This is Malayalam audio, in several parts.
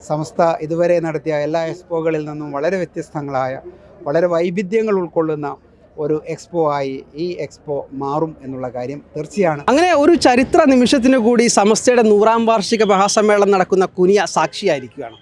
സമസ്ത ഇതുവരെ നടത്തിയ എല്ലാ എക്സ്പോകളിൽ നിന്നും വളരെ വ്യത്യസ്തങ്ങളായ വളരെ വൈവിധ്യങ്ങൾ ഉൾക്കൊള്ളുന്ന ഒരു എക്സ്പോ ആയി ഈ എക്സ്പോ മാറും എന്നുള്ള കാര്യം തീർച്ചയാണ്. അങ്ങനെ ഒരു ചരിത്ര നിമിഷത്തിന് കൂടി സമസ്തയുടെ 100ാം വാർഷിക മഹാസമ്മേളനം നടക്കുന്ന കുനിയ സാക്ഷിയായിരിക്കുകയാണ്.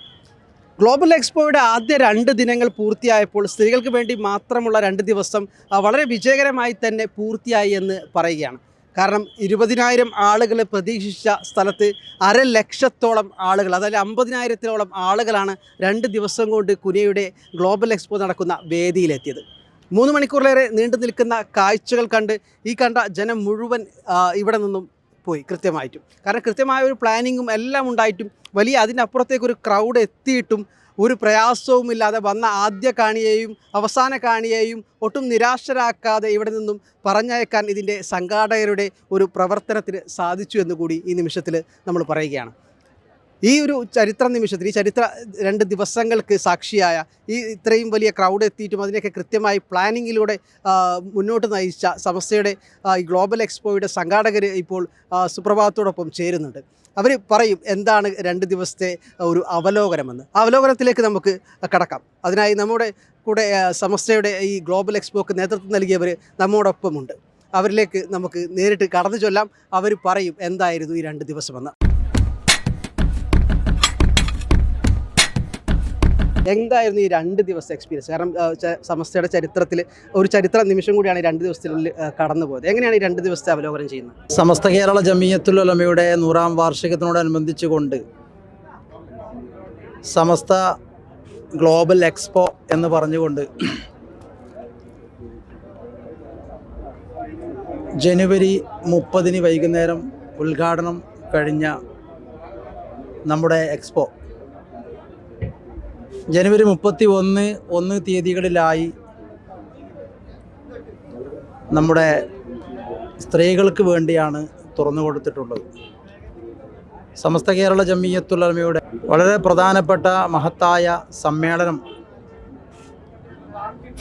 ഗ്ലോബൽ എക്സ്പോയുടെ ആദ്യ 2 ദിനങ്ങൾ പൂർത്തിയായപ്പോൾ സ്ത്രീകൾക്ക് വേണ്ടി മാത്രമുള്ള 2 ദിവസം വളരെ വിജയകരമായി തന്നെ പൂർത്തിയായി എന്ന് പറയുകയാണ്. കാരണം 20,000 ആളുകൾ പ്രതീക്ഷിച്ച സ്ഥലത്ത് 1,00,000-ഓളം ആളുകൾ, അതായത് 50,000-ഓളം ആളുകളാണ് 2 ദിവസം കൊണ്ട് കുനിയയുടെ ഗ്ലോബൽ എക്സ്പോ നടക്കുന്ന വേദിയിലെത്തിയത്. 3 മണിക്കൂറിലേറെ നീണ്ടു നിൽക്കുന്ന കാഴ്ചകൾ കണ്ട് ഈ കണ്ട ജനം മുഴുവൻ ഇവിടെ നിന്നും പോയി കൃത്യമായിട്ടും. കാരണം കൃത്യമായ ഒരു പ്ലാനിങ്ങും എല്ലാം ഉണ്ടായിട്ടും വലിയ അതിനപ്പുറത്തേക്കൊരു ക്രൗഡ് എത്തിയിട്ടും ഒരു പ്രയാസവുമില്ലാതെ വന്ന ആദ്യ കാണിയെയും അവസാന കാണിയെയും ഒട്ടും നിരാശരാക്കാതെ ഇവിടെ നിന്നും പറഞ്ഞയക്കാൻ ഇതിൻ്റെ സംഘാടകരുടെ ഒരു പ്രവർത്തനത്തിന് സാധിച്ചു എന്നുകൂടി ഈ നിമിഷത്തിൽ നമ്മൾ പറയുകയാണ്. ഈ ഒരു ചരിത്ര നിമിഷത്തിൽ, ഈ ചരിത്ര 2 ദിവസങ്ങൾക്ക് സാക്ഷിയായ ഈ ഇത്രയും വലിയ ക്രൗഡ് എത്തിയിട്ടും അതിനെയൊക്കെ കൃത്യമായി പ്ലാനിങ്ങിലൂടെ മുന്നോട്ട് നയിച്ച സമസ്തയുടെ ഈ ഗ്ലോബൽ എക്സ്പോയുടെ സംഘാടകർ ഇപ്പോൾ സുപ്രഭാതത്തോടൊപ്പം ചേരുന്നുണ്ട്. അവർ പറയും എന്താണ് 2 ദിവസത്തെ ഒരു അവലോകനമെന്ന്. ആ അവലോകനത്തിലേക്ക് നമുക്ക് കടക്കാം. അതിനായി നമ്മുടെ കൂടെ സമസ്തയുടെ ഈ ഗ്ലോബൽ എക്സ്പോക്ക് നേതൃത്വം നൽകിയവർ നമ്മോടൊപ്പമുണ്ട്. അവരിലേക്ക് നമുക്ക് നേരിട്ട് കടന്നു ചൊല്ലാം. അവർ പറയും എന്തായിരുന്നു ഈ 2 ദിവസമെന്ന്. എന്തായിരുന്നു ഈ 2 ദിവസത്തെ എക്സ്പീരിയൻസ്? കാരണം സമസ്തയുടെ ചരിത്രത്തിൽ ഒരു ചരിത്ര നിമിഷം കൂടിയാണ് ഈ 2 ദിവസത്തിനുള്ളിൽ കടന്നുപോയത്. എങ്ങനെയാണ് ഈ 2 ദിവസത്തെ അവലോകനം ചെയ്യുന്നത്? സമസ്ത കേരള ജമിയത്തുൽ ഉലമയുടെ 100ാം വാർഷികത്തിനോടനുബന്ധിച്ചുകൊണ്ട് സമസ്ത ഗ്ലോബൽ എക്സ്പോ എന്ന് പറഞ്ഞുകൊണ്ട് ജനുവരി 30 വൈകുന്നേരം ഉദ്ഘാടനം കഴിഞ്ഞ നമ്മുടെ എക്സ്പോ ജനുവരി 31 തീയതികളിലായി നമ്മുടെ സ്ത്രീകൾക്ക് വേണ്ടിയാണ് തുറന്നു കൊടുത്തിട്ടുള്ളത്. സമസ്ത കേരള ജമിയത്തുൽ ഉലമയുടെ വളരെ പ്രധാനപ്പെട്ട മഹത്തായ സമ്മേളനം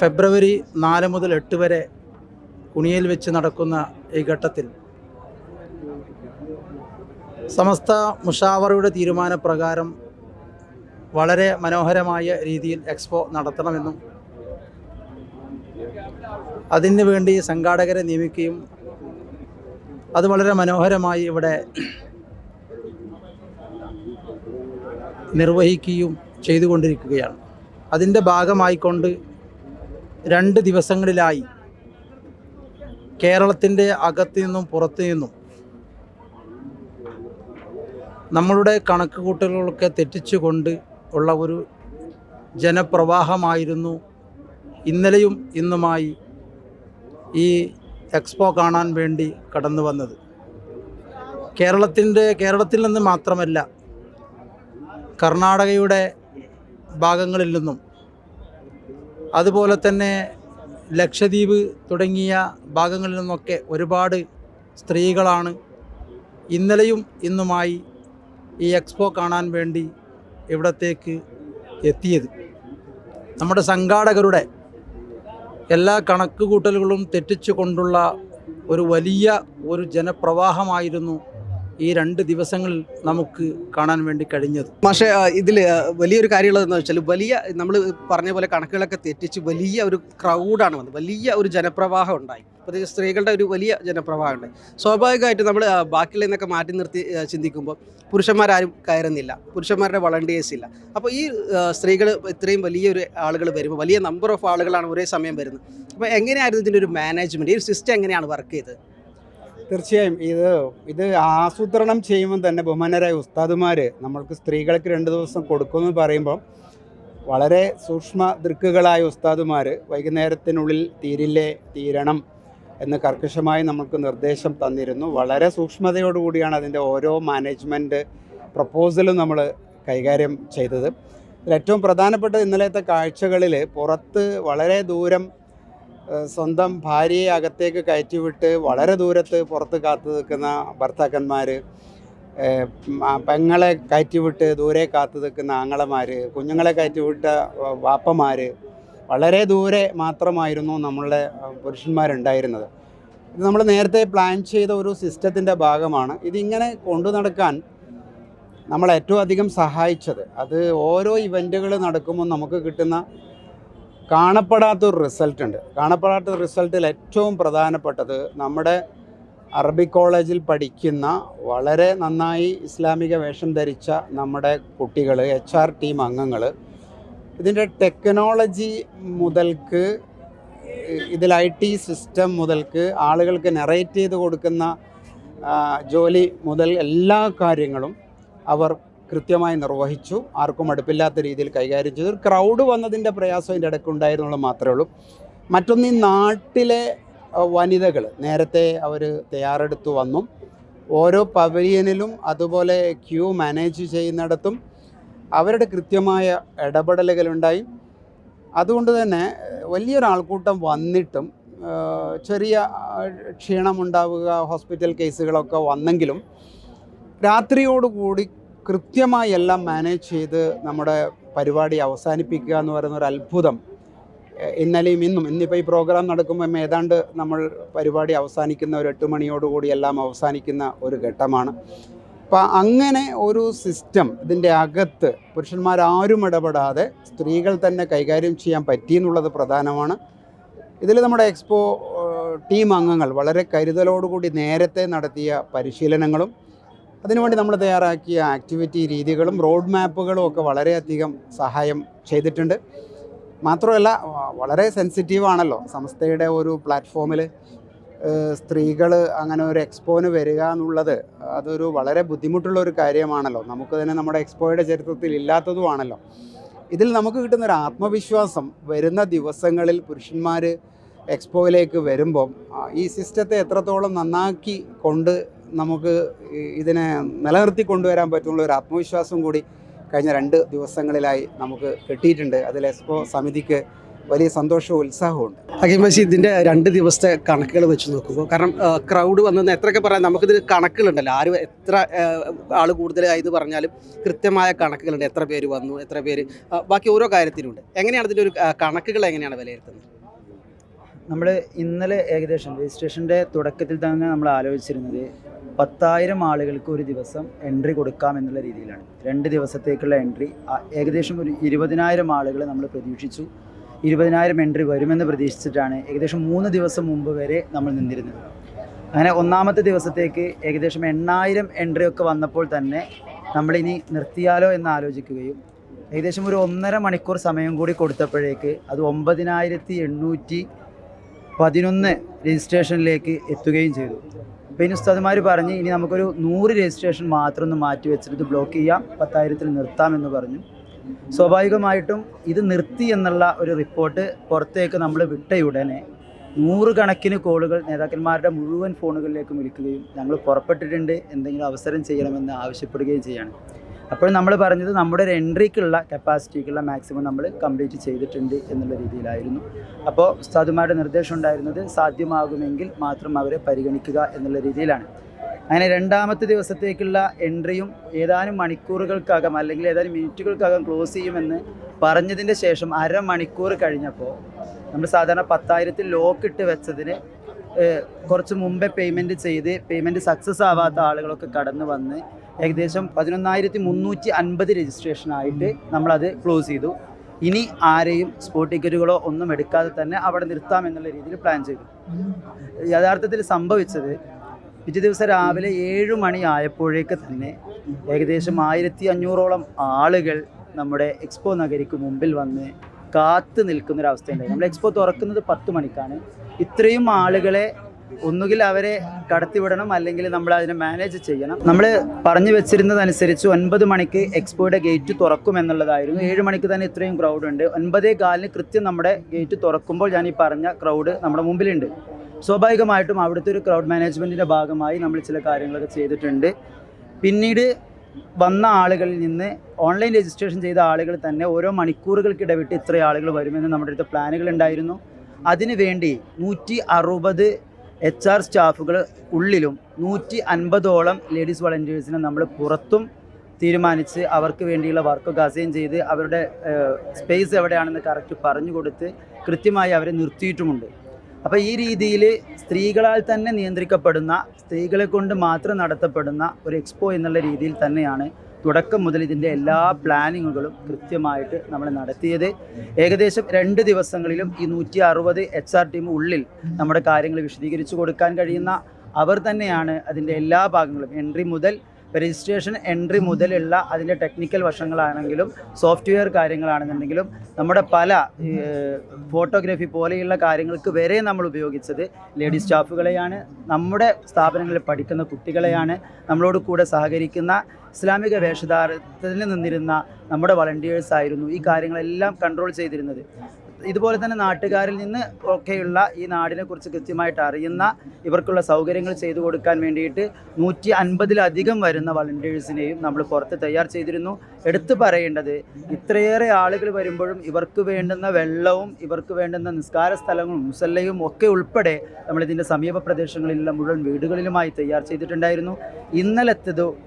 ഫെബ്രുവരി 4 മുതൽ 8 വരെ കുനിയയിൽ വെച്ച് നടക്കുന്ന ഈ ഘട്ടത്തിൽ സമസ്ത മുഷാവറയുടെ തീരുമാനപ്രകാരം വളരെ മനോഹരമായ രീതിയിൽ എക്സ്പോ നടത്തണമെന്നും അതിനു വേണ്ടി സംഘാടകരെ നിയമിക്കുകയും അത് വളരെ മനോഹരമായി ഇവിടെ നിർവഹിക്കുകയും ചെയ്തുകൊണ്ടിരിക്കുകയാണ്. അതിൻ്റെ ഭാഗമായിക്കൊണ്ട് 2 ദിവസങ്ങളിലായി കേരളത്തിൻ്റെ അകത്തു നിന്നും പുറത്തു നിന്നും നമ്മളുടെ കണക്കുകൂട്ടലുകളൊക്കെ തെറ്റിച്ചുകൊണ്ട് ഉള്ള ഒരു ജനപ്രവാഹമായിരുന്നു ഇന്നലെയും ഇന്നുമായി ഈ എക്സ്പോ കാണാൻ വേണ്ടി കടന്നു വന്നത്. കേരളത്തിൽ നിന്ന് മാത്രമല്ല, കർണാടകയുടെ ഭാഗങ്ങളിൽ നിന്നും അതുപോലെ തന്നെ ലക്ഷദ്വീപ് തുടങ്ങിയ ഭാഗങ്ങളിൽ നിന്നൊക്കെ ഒരുപാട് സ്ത്രീകളാണ് ഇന്നലെയും ഇന്നുമായി ഈ എക്സ്പോ കാണാൻ വേണ്ടി ഇവിടത്തേക്ക് എത്തിയത്. നമ്മുടെ സംഘാടകരുടെ എല്ലാ കണക്കുകൂട്ടലുകളും തെറ്റിച്ചു കൊണ്ടുള്ള ഒരു വലിയ ജനപ്രവാഹമായിരുന്നു ഈ 2 ദിവസങ്ങളിൽ നമുക്ക് കാണാൻ വേണ്ടി കഴിഞ്ഞത്. പക്ഷേ ഇതിൽ വലിയൊരു കാര്യമുള്ളതെന്ന് വെച്ചാൽ നമ്മൾ പറഞ്ഞ പോലെ കണക്കുകളൊക്കെ തെറ്റിച്ച് വലിയ ഒരു ക്രൗഡാണ് വന്നത്. വലിയ ഒരു ജനപ്രവാഹം ഉണ്ടായി. പ്രത്യേകിച്ച് സ്ത്രീകളുടെ ഒരു വലിയ ജനപ്രവാഹം ഉണ്ടായി. സ്വാഭാവികമായിട്ട് നമ്മൾ ബാക്കിയുള്ള നിന്നൊക്കെ മാറ്റി നിർത്തി ചിന്തിക്കുമ്പോൾ പുരുഷന്മാരാരും കയറുന്നില്ല, പുരുഷന്മാരുടെ വളണ്ടിയേഴ്സ് ഇല്ല. അപ്പോൾ ഈ സ്ത്രീകൾ ഇത്രയും വലിയൊരു ആളുകൾ വരുമ്പോൾ വലിയ നമ്പർ ഓഫ് ആളുകളാണ് ഒരേ സമയം വരുന്നത്. അപ്പോൾ എങ്ങനെയായിരുന്നു ഇതിൻ്റെ ഒരു മാനേജ്മെൻറ്റ്, ഈ ഒരു സിസ്റ്റം എങ്ങനെയാണ് വർക്ക് ചെയ്തത്? തീർച്ചയായും ഇത് ആസൂത്രണം ചെയ്യുമ്പോൾ തന്നെ ബഹുമാനരായ ഉസ്താദുമാർ നമ്മൾക്ക് സ്ത്രീകൾക്ക് 2 ദിവസം കൊടുക്കുമെന്ന് പറയുമ്പോൾ വളരെ സൂക്ഷ്മ ദൃക്കുകളായ ഉസ്താദുമാർ വൈകുന്നേരത്തിനുള്ളിൽ തീരണം എന്ന് കർക്കശമായി നമുക്ക് നിർദ്ദേശം തന്നിരുന്നു. വളരെ സൂക്ഷ്മതയോടുകൂടിയാണ് അതിൻ്റെ ഓരോ മാനേജ്മെൻറ്റ് പ്രപ്പോസലും നമ്മൾ കൈകാര്യം ചെയ്തത്. ഏറ്റവും പ്രധാനപ്പെട്ട ഇന്നലത്തെ കാഴ്ചകളിൽ പുറത്ത് വളരെ ദൂരം സ്വന്തം ഭാര്യയെ അകത്തേക്ക് കയറ്റിവിട്ട് വളരെ ദൂരത്ത് പുറത്ത് കാത്തു നിൽക്കുന്ന ഭർത്താക്കന്മാർ, പെങ്ങളെ കയറ്റിവിട്ട് ദൂരെ കാത്തു നിൽക്കുന്ന ആങ്ങളമാർ, കുഞ്ഞുങ്ങളെ കയറ്റിവിട്ട വാപ്പമാർ, വളരെ ദൂരെ മാത്രമായിരുന്നു നമ്മളുടെ പുരുഷന്മാരുണ്ടായിരുന്നത്. ഇത് നമ്മൾ നേരത്തെ പ്ലാൻ ചെയ്ത ഒരു സിസ്റ്റത്തിൻ്റെ ഭാഗമാണ്. ഇതിങ്ങനെ കൊണ്ടു നടക്കാൻ നമ്മളെ ഏറ്റവും അധികം സഹായിച്ചത്. അത് ഓരോ ഇവൻറ്റുകൾ നടക്കുമ്പോൾ നമുക്ക് കിട്ടുന്ന കാണപ്പെടാത്തൊരു റിസൾട്ട് ഉണ്ട്. കാണപ്പെടാത്ത റിസൾട്ടിൽ ഏറ്റവും പ്രധാനപ്പെട്ടത് നമ്മുടെ അറബിക് കോളേജിൽ പഠിക്കുന്ന വളരെ നന്നായി ഇസ്ലാമിക വേഷം ധരിച്ച നമ്മുടെ കുട്ടികൾ, HR ടീം അംഗങ്ങൾ, ഇതിൻ്റെ ടെക്നോളജി മുതൽക്ക് ഇതിൽ IT സിസ്റ്റം മുതൽക്ക് ആളുകൾക്ക് നെറേറ്റ് ചെയ്ത് കൊടുക്കുന്ന ജോലി മുതൽ എല്ലാ കാര്യങ്ങളും അവർ കൃത്യമായി നിർവഹിച്ചു. ആർക്കും അടുപ്പില്ലാത്ത രീതിയിൽ കൈകാര്യം ചെയ്തു. ഒരു ക്രൗഡ് വന്നതിൻ്റെ പ്രയാസം അതിൻ്റെ ഇടയ്ക്ക് ഉണ്ടായിരുന്നുള്ളത് മാത്രമേ ഉള്ളൂ. മറ്റൊന്ന്, ഈ നാട്ടിലെ വനിതകൾ നേരത്തെ അവർ തയ്യാറെടുത്തു വന്നു. ഓരോ പവലിയനിലും അതുപോലെ ക്യൂ മാനേജ് ചെയ്യുന്നിടത്തും അവരുടെ കൃത്യമായ ഇടപെടലുകളുണ്ടായി. അതുകൊണ്ട് തന്നെ വലിയൊരാൾക്കൂട്ടം വന്നിട്ടും ചെറിയ ക്ഷീണമുണ്ടാവുക, ഹോസ്പിറ്റൽ കേസുകളൊക്കെ വന്നെങ്കിലും രാത്രിയോടുകൂടി കൃത്യമായി എല്ലാം മാനേജ് ചെയ്ത് നമ്മുടെ പരിപാടി അവസാനിപ്പിക്കുക എന്ന് പറയുന്ന ഒരു അത്ഭുതം ഇന്നലെയും ഇന്നിപ്പോൾ ഈ പ്രോഗ്രാം നടക്കുമ്പോൾ ഏതാണ്ട് നമ്മൾ പരിപാടി അവസാനിക്കുന്ന ഒരു 8 മണിയോടുകൂടി എല്ലാം അവസാനിക്കുന്ന ഒരു ഘട്ടമാണ്. അപ്പോൾ അങ്ങനെ ഒരു സിസ്റ്റം ഇതിൻ്റെ അകത്ത് പുരുഷന്മാരാരും ഇടപെടാതെ സ്ത്രീകൾ തന്നെ കൈകാര്യം ചെയ്യാൻ പറ്റിയെന്നുള്ളത് പ്രധാനമാണ്. ഇതിൽ നമ്മുടെ എക്സ്പോ ടീം അംഗങ്ങൾ വളരെ കരുതലോടുകൂടി നേരത്തെ നടത്തിയ പരിശീലനങ്ങളും അതിനുവേണ്ടി നമ്മൾ തയ്യാറാക്കിയ ആക്ടിവിറ്റി രീതികളും റോഡ് മാപ്പുകളും ഒക്കെ വളരെയധികം സഹായം ചെയ്തിട്ടുണ്ട്. മാത്രമല്ല, വളരെ സെൻസിറ്റീവാണല്ലോ സംസ്ഥയുടെ ഒരു പ്ലാറ്റ്ഫോമിൽ സ്ത്രീകൾ അങ്ങനെ ഒരു എക്സ്പോന് വരിക എന്നുള്ളത്. അതൊരു വളരെ ബുദ്ധിമുട്ടുള്ളൊരു കാര്യമാണല്ലോ. നമുക്ക് തന്നെ നമ്മുടെ എക്സ്പോയുടെ ചരിത്രത്തിൽ ഇല്ലാത്തതുമാണല്ലോ. ഇതിൽ നമുക്ക് കിട്ടുന്നൊരു ആത്മവിശ്വാസം വരുന്ന ദിവസങ്ങളിൽ പുരുഷന്മാർ എക്സ്പോയിലേക്ക് വരുമ്പം ഈ സിസ്റ്റത്തെ എത്രത്തോളം നന്നാക്കി കൊണ്ട് നമുക്ക് ഇതിനെ നിലനിർത്തി കൊണ്ടുവരാൻ പറ്റുന്ന ഒരു ആത്മവിശ്വാസം കൂടി കഴിഞ്ഞ 2 ദിവസങ്ങളിലായി നമുക്ക് കിട്ടിയിട്ടുണ്ട്. അതിൽ എക്സ്പോ സമിതിക്ക് വലിയ സന്തോഷവും ഉത്സാഹമുണ്ട്. ഹക്കീം ബഷീർ, ഇതിൻ്റെ 2 ദിവസത്തെ കണക്കുകൾ വെച്ച് നോക്കുമ്പോൾ, കാരണം ക്രൗഡ് വന്നെന്ന് എത്രയൊക്കെ പറയാം, നമുക്കിത് കണക്കുകളുണ്ടല്ലോ. ആരും എത്ര ആൾ കൂടുതലായത് പറഞ്ഞാലും കൃത്യമായ കണക്കുകളുണ്ട്. എത്ര പേര് വന്നു, എത്ര പേര്, ബാക്കി ഓരോ കാര്യത്തിലുണ്ട്. എങ്ങനെയാണ് ഇതിൻ്റെ ഒരു കണക്കുകൾ എങ്ങനെയാണ് വിലയിരുത്തുന്നത്? നമ്മൾ ഇന്നലെ ഏകദേശം രജിസ്ട്രേഷൻ്റെ തുടക്കത്തിൽ തന്നെ നമ്മൾ ആലോചിച്ചിരുന്നത് 10,000 ആളുകൾക്ക് ഒരു ദിവസം എൻട്രി കൊടുക്കാം എന്നുള്ള രീതിയിലാണ്. 2 ദിവസത്തേക്കുള്ള എൻട്രി ഏകദേശം ഒരു 20,000 ആളുകൾ നമ്മൾ പ്രതീക്ഷിച്ചു. 20,000 എൻട്രി വരുമെന്ന് പ്രതീക്ഷിച്ചിട്ടാണ് ഏകദേശം 3 ദിവസം മുമ്പ് വരെ നമ്മൾ നിന്നിരുന്നത്. അങ്ങനെ ഒന്നാമത്തെ ദിവസത്തേക്ക് ഏകദേശം 8,000 എൻട്രി ഒക്കെ വന്നപ്പോൾ തന്നെ നമ്മളിനി നിർത്തിയാലോ എന്ന് ആലോചിക്കുകയും ഏകദേശം ഒരു 1.5 മണിക്കൂർ സമയം കൂടി കൊടുത്തപ്പോഴേക്ക് അത് 9,811 രജിസ്ട്രേഷനിലേക്ക് എത്തുകയും ചെയ്തു. അപ്പോൾ ഇനി ഉസ്താദുമാർ പറഞ്ഞ് ഇനി നമുക്കൊരു 100 രജിസ്ട്രേഷൻ മാത്രം ഒന്ന് മാറ്റി വെച്ചിട്ട് ബ്ലോക്ക് ചെയ്യാം, 10,000-ൽ നിർത്താമെന്ന് പറഞ്ഞു. സ്വാഭാവികമായിട്ടും ഇത് നിർത്തി എന്നുള്ള ഒരു റിപ്പോർട്ട് പുറത്തേക്ക് നമ്മൾ വിട്ടയുടനെ 100 കണക്കിന് കോളുകൾ നേതാക്കന്മാരുടെ മുഴുവൻ ഫോണുകളിലേക്കും വിളിക്കുകയും ഞങ്ങൾ പുറപ്പെട്ടിട്ടുണ്ട്, എന്തെങ്കിലും അവസരം ചെയ്യണമെന്ന് ആവശ്യപ്പെടുകയും ചെയ്യാണ്. അപ്പോൾ നമ്മൾ പറഞ്ഞത് നമ്മുടെ ഒരു എൻട്രിക്കുള്ള കപ്പാസിറ്റിക്കുള്ള മാക്സിമം നമ്മൾ കംപ്ലീറ്റ് ചെയ്തിട്ടുണ്ട് എന്നുള്ള രീതിയിലായിരുന്നു. അപ്പോൾ ഉസ്താദുമാരുടെ നിർദ്ദേശം ഉണ്ടായിരുന്നത് സാധ്യമാകുമെങ്കിൽ മാത്രം അവരെ പരിഗണിക്കുക എന്നുള്ള രീതിയിലാണ്. അങ്ങനെ 2ാമത്തെ ദിവസത്തേക്കുള്ള എൻട്രിയും ഏതാനും മണിക്കൂറുകൾക്കകം അല്ലെങ്കിൽ ഏതാനും മിനിറ്റുകൾക്കകം ക്ലോസ് ചെയ്യുമെന്ന് പറഞ്ഞതിൻ്റെ ശേഷം 1/2 മണിക്കൂർ കഴിഞ്ഞപ്പോൾ നമ്മൾ സാധാരണ 10,000-ൽ ലോക്കിട്ട് വെച്ചതിന് കുറച്ച് മുമ്പേ പേയ്മെൻറ്റ് സക്സസ് ആവാത്ത ആളുകളൊക്കെ കടന്നു വന്ന് ഏകദേശം 11,350 രജിസ്ട്രേഷനായിട്ട് നമ്മളത് ക്ലോസ് ചെയ്തു. ഇനി ആരെയും സ്പോട്ട് ടിക്കറ്റുകളോ ഒന്നും എടുക്കാതെ തന്നെ അവിടെ നിർത്താമെന്നുള്ള രീതിയിൽ പ്ലാൻ ചെയ്തു. യഥാർത്ഥത്തിൽ സംഭവിച്ചത് പിറ്റേ ദിവസം രാവിലെ 7 മണി ആയപ്പോഴേക്ക് തന്നെ ഏകദേശം 1,500ഓളം ആളുകൾ നമ്മുടെ എക്സ്പോ നഗരിക്ക് മുമ്പിൽ വന്ന് കാത്തു നിൽക്കുന്നൊരവസ്ഥയുണ്ടായി. നമ്മൾ എക്സ്പോ തുറക്കുന്നത് 10 മണിക്കാണ്. ഇത്രയും ആളുകളെ ഒന്നുകിൽ അവരെ കടത്തിവിടണം, അല്ലെങ്കിൽ നമ്മൾ അതിനെ മാനേജ് ചെയ്യണം. നമ്മൾ പറഞ്ഞു വെച്ചിരുന്നതനുസരിച്ച് 9 മണിക്ക് എക്സ്പോയുടെ ഗേറ്റ് തുറക്കുമെന്നുള്ളതായിരുന്നു. 7 മണിക്ക് തന്നെ ഇത്രയും ക്രൗഡ് ഉണ്ട്. 9:15 കൃത്യം നമ്മുടെ ഗേറ്റ് തുറക്കുമ്പോൾ ഞാൻ ഈ പറഞ്ഞ ക്രൗഡ് നമ്മുടെ മുമ്പിലുണ്ട്. സ്വാഭാവികമായിട്ടും അവിടുത്തെ ഒരു ക്രൗഡ് മാനേജ്മെൻറ്റിൻ്റെ ഭാഗമായി നമ്മൾ ചില കാര്യങ്ങളൊക്കെ ചെയ്തിട്ടുണ്ട്. പിന്നീട് വന്ന ആളുകളിൽ നിന്ന് ഓൺലൈൻ രജിസ്ട്രേഷൻ ചെയ്ത ആളുകൾ തന്നെ ഓരോ മണിക്കൂറുകൾക്കിടവിട്ട് ഇത്ര ആളുകൾ വരുമെന്ന് നമ്മുടെ അടുത്ത് പ്ലാനുകൾ ഉണ്ടായിരുന്നു. അതിനുവേണ്ടി 160 HR സ്റ്റാഫുകൾ ഉള്ളിലും 150ഓളം ലേഡീസ് വളണ്ടിയേഴ്സിനെ നമ്മൾ പുറത്തും തീരുമാനിച്ച് അവർക്ക് വേണ്ടിയുള്ള വർക്കൊക്കെ അസൈൻ ചെയ്ത് അവരുടെ സ്പേസ് എവിടെയാണെന്ന് കറക്റ്റ് പറഞ്ഞു കൊടുത്ത് കൃത്യമായി അവരെ നിർത്തിയിട്ടുമുണ്ട്. അപ്പോൾ ഈ രീതിയിൽ സ്ത്രീകളാൽ തന്നെ നിയന്ത്രിക്കപ്പെടുന്ന, സ്ത്രീകളെ കൊണ്ട് മാത്രം നടത്തപ്പെടുന്ന ഒരു എക്സ്പോ എന്നുള്ള രീതിയിൽ തന്നെയാണ് തുടക്കം മുതൽ ഇതിൻ്റെ എല്ലാ പ്ലാനിങ്ങുകളും കൃത്യമായിട്ട് നമ്മൾ നടത്തിയത്. ഏകദേശം 2 ദിവസങ്ങളിലും ഈ 160 HR ടീം ഉള്ളിൽ നമ്മുടെ കാര്യങ്ങൾ വിശദീകരിച്ചു കൊടുക്കാൻ കഴിയുന്ന അവർ തന്നെയാണ് അതിൻ്റെ എല്ലാ ഭാഗങ്ങളും രജിസ്ട്രേഷൻ എൻട്രി മുതലുള്ള അതിൻ്റെ ടെക്നിക്കൽ വശങ്ങളാണെങ്കിലും സോഫ്റ്റ്വെയർ കാര്യങ്ങളാണെന്നുണ്ടെങ്കിലും നമ്മുടെ പല ഫോട്ടോഗ്രാഫി പോലെയുള്ള കാര്യങ്ങൾക്ക് വരെ നമ്മൾ ഉപയോഗിച്ചത് ലേഡി സ്റ്റാഫുകളെയാണ്, നമ്മുടെ സ്ഥാപനങ്ങളിൽ പഠിക്കുന്ന കുട്ടികളെയാണ്, നമ്മളോട് കൂടെ സഹകരിക്കുന്ന ഇസ്ലാമിക വേഷധാരത്തിൽ നിന്നിരുന്ന നമ്മുടെ വളണ്ടിയേഴ്സ് ആയിരുന്നു ഈ കാര്യങ്ങളെല്ലാം കൺട്രോൾ ചെയ്തിരുന്നത്. ഇതുപോലെ തന്നെ നാട്ടുകാരിൽ നിന്ന് ഒക്കെയുള്ള ഈ നാടിനെക്കുറിച്ച് കൃത്യമായിട്ട് അറിയുന്ന ഇവർക്കുള്ള സൗകര്യങ്ങൾ ചെയ്തു കൊടുക്കാൻ വേണ്ടിയിട്ട് 150-ലധികം വരുന്ന വളണ്ടിയേഴ്സിനെയും നമ്മൾ പുറത്ത് തയ്യാർ ചെയ്തിരുന്നു. എടുത്തു പറയേണ്ടത്, ഇത്രയേറെ ആളുകൾ വരുമ്പോഴും ഇവർക്ക് വേണ്ടുന്ന വെള്ളവും ഇവർക്ക് വേണ്ടുന്ന നിസ്കാര സ്ഥലങ്ങളും മുസല്ലയും ഒക്കെ ഉൾപ്പെടെ നമ്മളിതിൻ്റെ സമീപ പ്രദേശങ്ങളിലുള്ള മുഴുവൻ വീടുകളിലുമായി തയ്യാർ ചെയ്തിട്ടുണ്ടായിരുന്നു.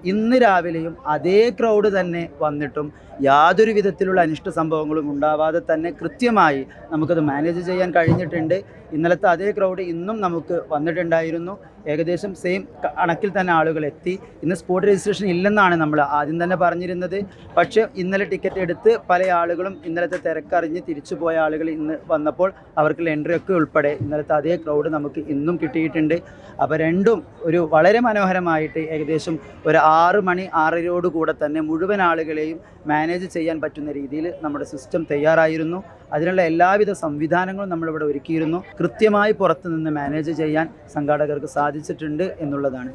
ഇന്ന് രാവിലെയും അതേ ക്രൗഡ് തന്നെ വന്നിട്ടും യാതൊരു വിധത്തിലുള്ള അനിഷ്ട സംഭവങ്ങളും ഉണ്ടാവാതെ തന്നെ കൃത്യമായി നമുക്കത് മാനേജ് ചെയ്യാൻ കഴിഞ്ഞിട്ടുണ്ട്. ഇന്നലത്തെ അതേ ക്രൗഡ് ഇന്നും നമുക്ക് വന്നിട്ടുണ്ടായിരുന്നു. ഏകദേശം സെയിം കണക്കിൽ തന്നെ ആളുകൾ എത്തി. ഇന്ന് സ്പോട്ട് രജിസ്ട്രേഷൻ ഇല്ലെന്നാണ് നമ്മൾ ആദ്യം തന്നെ പറഞ്ഞിരുന്നത്. പക്ഷേ ഇന്നലെ ടിക്കറ്റ് എടുത്ത് പല ആളുകളും ഇന്നലത്തെ തിരക്കറിഞ്ഞ് തിരിച്ചു പോയ ആളുകൾ ഇന്ന് വന്നപ്പോൾ അവർക്കുള്ള എൻട്രി ഒക്കെ ഉൾപ്പെടെ ഇന്നലത്തെ അതേ ക്രൗഡ് നമുക്ക് ഇന്നും കിട്ടിയിട്ടുണ്ട്. അപ്പോൾ രണ്ടും ഒരു വളരെ മനോഹരമായിട്ട് ഏകദേശം ഒരു 6 മണി 6:30 കൂടെ തന്നെ മുഴുവൻ ആളുകളെയും മാനേജ് ചെയ്യാൻ പറ്റുന്ന രീതിയിൽ നമ്മുടെ സിസ്റ്റം തയ്യാറായിരുന്നു. അതിനുള്ള എല്ലാവിധ സംവിധാനങ്ങളും നമ്മളിവിടെ ഒരുക്കിയിരുന്നു. കൃത്യമായി പുറത്തു നിന്ന് മാനേജ് ചെയ്യാൻ സംഘാടകർക്ക് സാധിച്ചിട്ടുണ്ട് എന്നുള്ളതാണ്.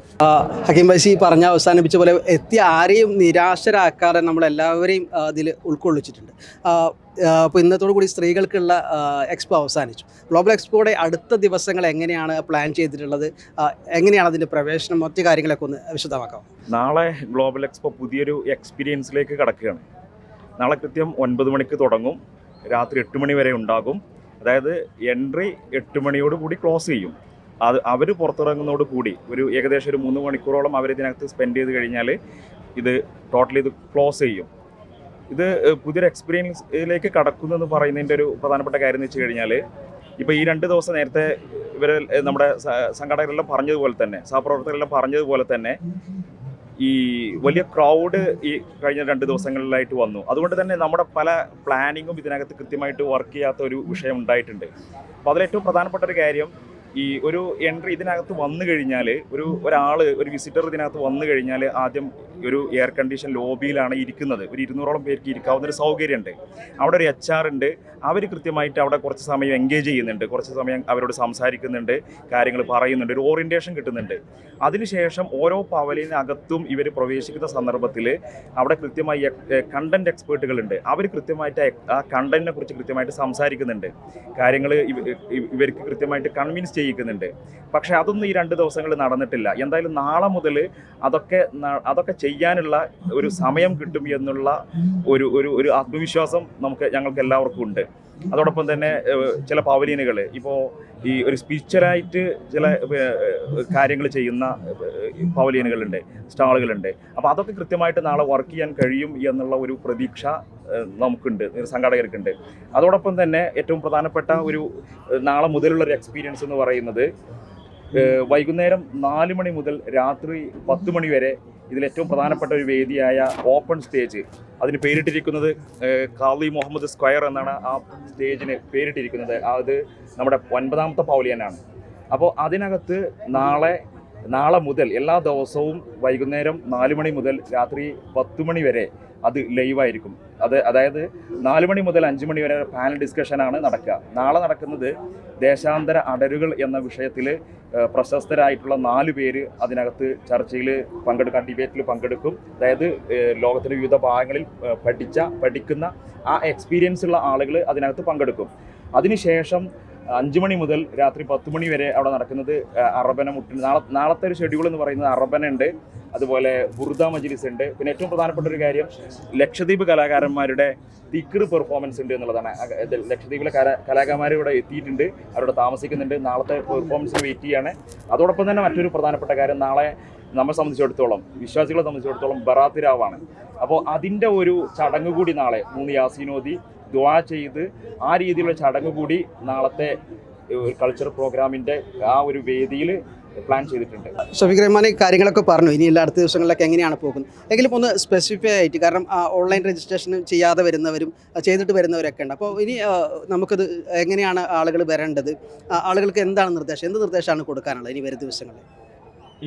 ഹക്കീം ബൈസി പറഞ്ഞ അവസാനിപ്പിച്ച പോലെ എത്തിയ ആരെയും നിരാശരാക്കാതെ നമ്മളെല്ലാവരെയും ഇതിൽ ഉൾക്കൊള്ളിച്ചിട്ടുണ്ട്. അപ്പോൾ ഇന്നത്തോടു കൂടി സ്ത്രീകൾക്കുള്ള എക്സ്പോ അവസാനിച്ചു. ഗ്ലോബൽ എക്സ്പോയുടെ അടുത്ത ദിവസങ്ങൾ എങ്ങനെയാണ് പ്ലാൻ ചെയ്തിട്ടുള്ളത്, എങ്ങനെയാണ് അതിൻ്റെ പ്രവേശനം, മറ്റു കാര്യങ്ങളൊക്കെ ഒന്ന് വിശദമാക്കാം. നാളെ ഗ്ലോബൽ എക്സ്പോ പുതിയൊരു എക്സ്പീരിയൻസിലേക്ക് കടക്കുകയാണ്. നാളെ കൃത്യം 9 മണിക്ക് തുടങ്ങും, രാത്രി 8 മണി വരെ ഉണ്ടാകും. അതായത് എൻട്രി 8 മണിയോട് കൂടി ക്ലോസ് ചെയ്യും. അവർ പുറത്തിറങ്ങുന്നതോട് കൂടി ഏകദേശം ഒരു 3 മണിക്കൂറോളം അവരിതിനകത്ത് സ്പെൻഡ് ചെയ്ത് കഴിഞ്ഞാൽ ഇത് ടോട്ടലി ക്ലോസ് ചെയ്യും. ഇത് പുതിയൊരു എക്സ്പീരിയൻസിലേക്ക് കടക്കുന്നെന്ന് പറയുന്നതിൻ്റെ ഒരു പ്രധാനപ്പെട്ട കാര്യം എന്ന് വെച്ച് കഴിഞ്ഞാൽ, ഇപ്പോൾ ഈ 2 ദിവസം നേരത്തെ നമ്മുടെ സംഘാടകരെല്ലാം പറഞ്ഞതുപോലെ തന്നെ, സഹപ്രവർത്തകരെല്ലാം പറഞ്ഞതുപോലെ തന്നെ ഈ വലിയ ക്രൗഡ് ഈ കഴിഞ്ഞ 2 ദിവസങ്ങളിലായിട്ട് വന്നു. അതുകൊണ്ട് തന്നെ നമ്മുടെ പല പ്ലാനിങ്ങും ഇതിനകത്ത് കൃത്യമായിട്ട് വർക്ക് ചെയ്യാത്ത ഒരു വിഷയം ഉണ്ടായിട്ടുണ്ട്. അപ്പോൾ അതിലേറ്റവും പ്രധാനപ്പെട്ട ഒരു കാര്യം, ഈ ഒരു എൻട്രി ഇതിനകത്ത് വന്നു കഴിഞ്ഞാൽ ഒരു വിസിറ്റർ ഇതിനകത്ത് വന്നു കഴിഞ്ഞാൽ ആദ്യം ഒരു എയർ കണ്ടീഷൻ ലോബിയിലാണ് ഇരിക്കുന്നത്. ഒരു 200ഓളം പേർക്ക് ഇരിക്കാവുന്ന ഒരു സൗകര്യമുണ്ട്. അവിടെ ഒരു HR ഉണ്ട്. അവർ കൃത്യമായിട്ട് അവിടെ കുറച്ച് സമയം എൻഗേജ് ചെയ്യുന്നുണ്ട്, കുറച്ച് സമയം അവരോട് സംസാരിക്കുന്നുണ്ട്, കാര്യങ്ങൾ പറയുന്നുണ്ട്, ഒരു ഓറിയൻറ്റേഷൻ കിട്ടുന്നുണ്ട്. അതിനുശേഷം ഓരോ പവലിനകത്തും ഇവർ പ്രവേശിക്കുന്ന സന്ദർഭത്തിൽ അവിടെ കൃത്യമായി കണ്ടന്റ് എക്സ്പേർട്ടുകളുണ്ട്. അവർ കൃത്യമായിട്ട് ആ കണ്ടന്റിനെ കുറിച്ച് കൃത്യമായിട്ട് സംസാരിക്കുന്നുണ്ട്, കാര്യങ്ങൾ ഇവർക്ക് കൃത്യമായിട്ട് കൺവിൻസ് ചെയ്യിക്കുന്നുണ്ട്. പക്ഷേ അതൊന്നും ഈ 2 ദിവസങ്ങൾ നടന്നിട്ടില്ല. എന്തായാലും നാളെ മുതൽ അതൊക്കെ ചെയ്യാനുള്ള ഒരു സമയം കിട്ടും എന്നുള്ള ഒരു ആത്മവിശ്വാസം ഞങ്ങൾക്ക് എല്ലാവർക്കും ഉണ്ട്. അതോടൊപ്പം തന്നെ ചില പവലിയനുകൾ, ഇപ്പോൾ ഈ ഒരു സ്പിരിച്വലായിട്ട് ചില കാര്യങ്ങൾ ചെയ്യുന്ന പവലിയനുകളുണ്ട്, സ്റ്റാളുകളുണ്ട്. അപ്പോൾ അതൊക്കെ കൃത്യമായിട്ട് നാളെ വർക്ക് ചെയ്യാൻ കഴിയും എന്നുള്ള ഒരു പ്രതീക്ഷ നമുക്കുണ്ട്, സംഘാടകർക്കുണ്ട്. അതോടൊപ്പം തന്നെ ഏറ്റവും പ്രധാനപ്പെട്ട നാളെ മുതലുള്ളൊരു എക്സ്പീരിയൻസ് എന്ന് പറയുന്നത്, വൈകുന്നേരം 4 മണി മുതൽ രാത്രി 10 മണി വരെ ഇതിലേറ്റവും പ്രധാനപ്പെട്ട ഒരു വേദിയായ ഓപ്പൺ സ്റ്റേജ്, അതിന് പേരിട്ടിരിക്കുന്നത് ഖാദി മുഹമ്മദ് സ്ക്വയർ എന്നാണ് ആ സ്റ്റേജിന് പേരിട്ടിരിക്കുന്നത്. അത് നമ്മുടെ 9ാമത്തെ പവലിയനാണ്. അപ്പോൾ അതിനകത്ത് നാളെ മുതൽ എല്ലാ ദിവസവും വൈകുന്നേരം 4 മണി മുതൽ രാത്രി 10 മണി വരെ അത് ലൈവായിരിക്കും. അതായത് 4 മണി മുതൽ 5 മണി വരെ പാനൽ ഡിസ്കഷനാണ് നടക്കുക. നാളെ നടക്കുന്നത് ദേശാന്തര അടരുകൾ എന്ന വിഷയത്തിൽ പ്രശസ്തരായിട്ടുള്ള 4 പേര് അതിനകത്ത് ചർച്ചയിൽ ഡിബേറ്റിൽ പങ്കെടുക്കും. അതായത് ലോകത്തിലെ വിവിധ ഭാഗങ്ങളിൽ പഠിക്കുന്ന ആ എക്സ്പീരിയൻസ് ഉള്ള ആളുകൾ അതിനകത്ത് പങ്കെടുക്കും. അതിനുശേഷം 5 മണി മുതൽ രാത്രി 10 മണി വരെ അവിടെ നടക്കുന്നത് അറബന മുട്ടിന്. നാളത്തെ ഒരു ഷെഡ്യൂൾ എന്ന് പറയുന്നത് അറബന ഉണ്ട്, അതുപോലെ ബുർദ മജ്ലിസ് ഉണ്ട്. പിന്നെ ഏറ്റവും പ്രധാനപ്പെട്ട ഒരു കാര്യം, ലക്ഷദ്വീപ് കലാകാരന്മാരുടെ തിക്ർ പെർഫോമൻസ് ഉണ്ട് എന്നുള്ളതാണ്. ലക്ഷദ്വീപിലെ കലാകാരന്മാർ ഇവിടെ എത്തിയിട്ടുണ്ട്, അവരുടെ താമസിക്കുന്നുണ്ട്. നാളത്തെ പെർഫോമൻസിന് വെയിറ്റ് ചെയ്യാണ്. അതോടൊപ്പം തന്നെ മറ്റൊരു പ്രധാനപ്പെട്ട കാര്യം, നാളെ നമ്മളെ സംബന്ധിച്ചിടത്തോളം, വിശ്വാസികളെ സംബന്ധിച്ചിടത്തോളം ബറാത്ത് രാവാണ്. അപ്പോൾ അതിൻ്റെ ഒരു ചടങ്ങ് കൂടി നാളെ 3 യാസീനോദി ദുആ ചെയ്ത് ആ രീതിയിലുള്ള ചടങ്ങ് കൂടി നാളത്തെ ഒരു കൾച്ചർ പ്രോഗ്രാമിൻ്റെ ആ ഒരു വേദിയിൽ പ്ലാൻ ചെയ്തിട്ടുണ്ട്. ഷഫീഖ് റഹ്മാൻ കാര്യങ്ങളൊക്കെ പറഞ്ഞു, ഇനിയുള്ള അടുത്ത ദിവസങ്ങളിലൊക്കെ എങ്ങനെയാണ് പോകുന്നത് എങ്കിലും ഒന്ന് സ്പെസിഫൈ ആയിട്ട്, കാരണം ഓൺലൈൻ രജിസ്ട്രേഷൻ ചെയ്യാതെ വരുന്നവരും ചെയ്തിട്ട് വരുന്നവരൊക്കെ ഉണ്ട്. അപ്പോൾ ഇനി നമുക്കത് എങ്ങനെയാണ് ആളുകൾ വരേണ്ടത്, ആളുകൾക്ക് എന്താണ് നിർദ്ദേശം, എന്ത് നിർദ്ദേശമാണ് കൊടുക്കാനുള്ളത് ഇനി വരും ദിവസങ്ങളിൽ?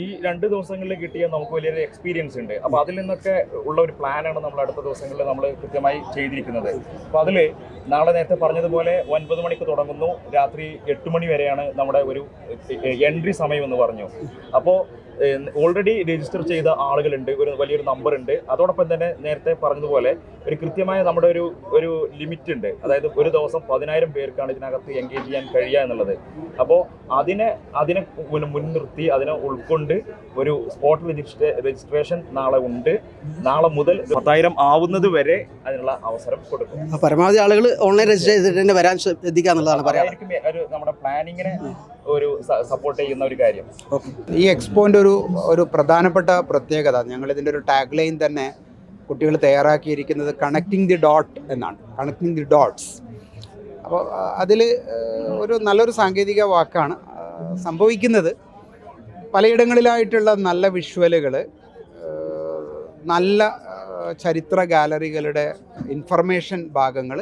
ഈ 2 ദിവസങ്ങളിൽ കിട്ടിയ നമുക്ക് വലിയൊരു എക്സ്പീരിയൻസ് ഉണ്ട്. അപ്പോൾ അതിൽ നിന്നൊക്കെ ഉള്ള ഒരു പ്ലാനാണ് നമ്മൾ അടുത്ത ദിവസങ്ങളിൽ നമ്മൾ കൃത്യമായി ചെയ്തിരിക്കുന്നത്. അപ്പോൾ അതിൽ നാളെ നേരത്തെ പറഞ്ഞതുപോലെ 9 മണിക്ക് തുടങ്ങുന്നു, രാത്രി 8 മണി വരെയാണ് നമ്മുടെ ഒരു എൻട്രി സമയം എന്ന് പറഞ്ഞു. അപ്പോൾ ഓൾറെഡി രജിസ്റ്റർ ചെയ്ത ആളുകളുണ്ട്, ഒരു വലിയൊരു നമ്പർ ഉണ്ട്. അതോടൊപ്പം തന്നെ നേരത്തെ പറഞ്ഞതുപോലെ ഒരു കൃത്യമായ നമ്മുടെ ഒരു ലിമിറ്റ് ഉണ്ട്. അതായത് ഒരു ദിവസം 10,000 പേർക്കാണ് ഇതിനകത്ത് എൻഗേജ് ചെയ്യാൻ കഴിയുക എന്നുള്ളത്. അപ്പോൾ അതിനെ മുൻനിർത്തി അതിനെ ഉൾക്കൊണ്ട് ഒരു സ്പോട്ട് രജിസ്ട്രേഷൻ നാളെ ഉണ്ട്. നാളെ മുതൽ 10,000 ആവുന്നത് വരെ അതിനുള്ള അവസരം കൊടുക്കും. പരമാവധി ആളുകൾ ഓൺലൈൻ രജിസ്റ്റർ ചെയ്തിട്ട് തന്നെ വരാൻ ശ്രദ്ധിക്കുക എന്നുള്ളതാണ് പറയാം. ഒരു നമ്മുടെ പ്ലാനിങ്ങിനെ ഒരു സപ്പോർട്ട് ചെയ്യുന്ന ഒരു കാര്യം. ഈ എക്സ്പോൻ്റെ ഒരു പ്രധാനപ്പെട്ട പ്രത്യേകത, ഞങ്ങളിതിൻ്റെ ഒരു ടാഗ് ലൈൻ തന്നെ കുട്ടികൾ തയ്യാറാക്കിയിരിക്കുന്നത് കണക്റ്റിംഗ് ദി ഡോട്ട് എന്നാണ്, കണക്റ്റിംഗ് ദി ഡോട്ട്സ്. അപ്പോൾ അതിൽ നല്ലൊരു സാങ്കേതിക വാക്കാണ്. സംഭവിക്കുന്നത് പലയിടങ്ങളിലായിട്ടുള്ള നല്ല വിഷ്വലുകൾ, നല്ല ചരിത്ര ഗാലറികളുടെ ഇൻഫർമേഷൻ ഭാഗങ്ങൾ,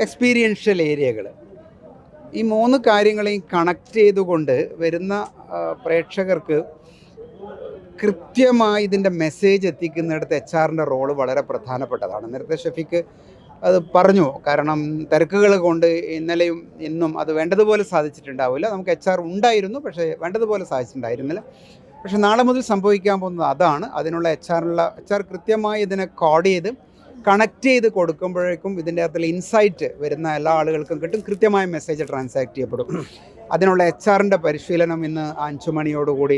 എക്സ്പീരിയൻഷ്യൽ ഏരിയകൾ, ഈ 3 കാര്യങ്ങളെയും കണക്ട് ചെയ്തുകൊണ്ട് വരുന്ന പ്രേക്ഷകർക്ക് കൃത്യമായി ഇതിൻ്റെ മെസ്സേജ് എത്തിക്കുന്നിടത്ത് HR-ൻ്റെ റോള് വളരെ പ്രധാനപ്പെട്ടതാണ്. നേരത്തെ ഷഫീഖ് അത് പറഞ്ഞു. കാരണം തിരക്കുകൾ കൊണ്ട് ഇന്നലെയും ഇന്നും അത് വേണ്ടതുപോലെ സാധിച്ചിട്ടുണ്ടാവില്ല. നമുക്ക് HR ഉണ്ടായിരുന്നു, പക്ഷേ വേണ്ടതുപോലെ സാധിച്ചിട്ടുണ്ടായിരുന്നില്ല. പക്ഷേ നാളെ മുതൽ സംഭവിക്കാൻ പോകുന്നത് അതാണ്. അതിനുള്ള HR കൃത്യമായി ഇതിനെ കോഡ് ചെയ്ത് കണക്ട് ചെയ്ത് കൊടുക്കുമ്പോഴേക്കും ഇതിൻ്റെ അകത്തുള്ള ഇൻസൈറ്റ് വരുന്ന എല്ലാ ആളുകൾക്കും കിട്ടും. കൃത്യമായ മെസ്സേജ് ട്രാൻസാക്ട് ചെയ്യപ്പെടും. അതിനുള്ള HR-ൻ്റെ പരിശീലനം ഇന്ന് 5 മണിയോടുകൂടി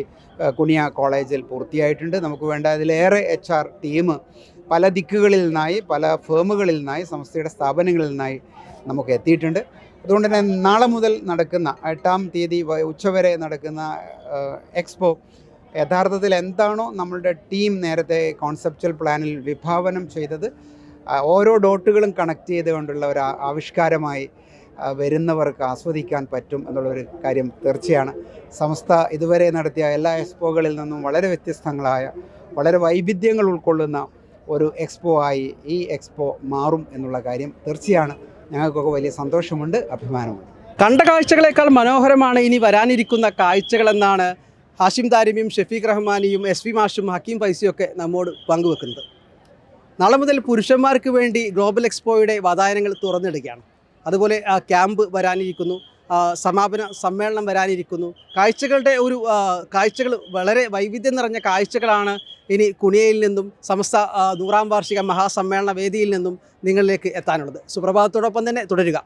കുനിയ കോളേജിൽ പൂർത്തിയായിട്ടുണ്ട്. നമുക്ക് വേണ്ട അതിലേറെ HR ടീം പല ദിക്കുകളിൽ നിന്നായി, പല ഫേമുകളിൽ നിന്നായി, സംസ്ഥയുടെ സ്ഥാപനങ്ങളിൽ നിന്നായി നമുക്ക് എത്തിയിട്ടുണ്ട്. അതുകൊണ്ട് തന്നെ നാളെ മുതൽ നടക്കുന്ന 8-ാം തീയതി ഉച്ചവരെ നടക്കുന്ന എക്സ്പോ യഥാർത്ഥത്തിൽ എന്താണോ നമ്മളുടെ ടീം നേരത്തെ കോൺസെപ്ച്വൽ പ്ലാനിൽ വിഭാവനം ചെയ്തത്, ഓരോ ഡോട്ടുകളും കണക്ട് ചെയ്തുകൊണ്ടുള്ള ഒരു ആവിഷ്കാരമായി വരുന്നവർക്ക് ആസ്വദിക്കാൻ പറ്റും എന്നുള്ളൊരു കാര്യം തീർച്ചയാണ്. സംസ്ഥ ഇതുവരെ നടത്തിയ എല്ലാ എക്സ്പോകളിൽ നിന്നും വളരെ വ്യത്യസ്തങ്ങളായ, വളരെ വൈവിധ്യങ്ങൾ ഉൾക്കൊള്ളുന്ന ഒരു എക്സ്പോ ആയി ഈ എക്സ്പോ മാറും എന്നുള്ള കാര്യം തീർച്ചയാണ്. ഞങ്ങൾക്കൊക്കെ വലിയ സന്തോഷമുണ്ട്, അഭിമാനമുണ്ട്. കണ്ട കാഴ്ചകളേക്കാൾ മനോഹരമാണ് ഇനി വരാനിരിക്കുന്ന കാഴ്ചകളെന്നാണ് ഹാഷിം ദാരിമിയും ഷഫീഖ് റഹ്മാനിയും SV മാഷും ഹക്കീം ഫൈസിയും ഒക്കെ നമ്മോട് പങ്കുവെക്കുന്നത്. നാളെ മുതൽ പുരുഷന്മാർക്ക് വേണ്ടി ഗ്ലോബൽ എക്സ്പോയുടെ വാതായനങ്ങൾ തുറന്നിടുകയാണ്. അതുപോലെ ക്യാമ്പ് വരാനിരിക്കുന്നു, സമാപന സമ്മേളനം വരാനിരിക്കുന്നു. കാഴ്ചകൾ വളരെ വൈവിധ്യം നിറഞ്ഞ കാഴ്ചകളാണ് ഇനി കുനിയയിൽ നിന്നും സമസ്ത 100-ാം വാർഷിക മഹാസമ്മേളന വേദിയിൽ നിന്നും നിങ്ങളിലേക്ക് എത്താനുള്ളത്. സുപ്രഭാതത്തോടൊപ്പം തന്നെ തുടരുക.